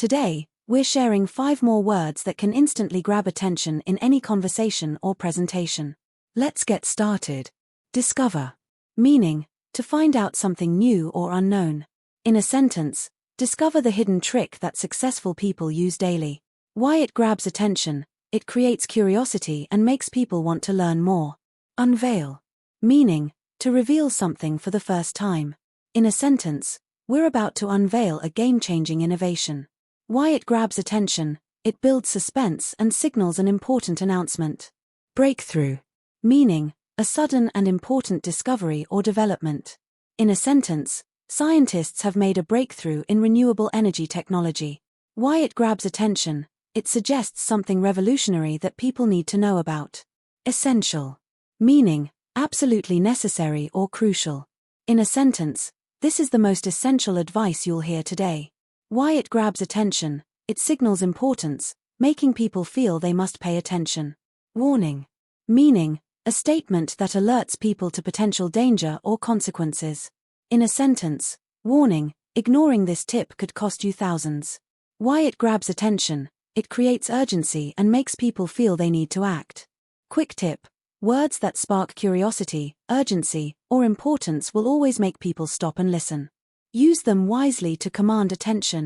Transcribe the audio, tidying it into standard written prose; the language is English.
Today, we're sharing 5 more words that can instantly grab attention in any conversation or presentation. Let's get started. Discover. Meaning, to find out something new or unknown. In a sentence, discover the hidden trick that successful people use daily. Why it grabs attention: it creates curiosity and makes people want to learn more. Unveil. Meaning, to reveal something for the first time. In a sentence, we're about to unveil a game-changing innovation. Why it grabs attention: it builds suspense and signals an important announcement. Breakthrough. Meaning, a sudden and important discovery or development. In a sentence, scientists have made a breakthrough in renewable energy technology. Why it grabs attention: it suggests something revolutionary that people need to know about. Essential. Meaning, absolutely necessary or crucial. In a sentence, this is the most essential advice you'll hear today. Why it grabs attention: it signals importance, making people feel they must pay attention. Warning. Meaning, a statement that alerts people to potential danger or consequences. In a sentence, warning, ignoring this tip could cost you thousands. Why it grabs attention: it creates urgency and makes people feel they need to act. Quick tip. Words that spark curiosity, urgency, or importance will always make people stop and listen. Use them wisely to command attention.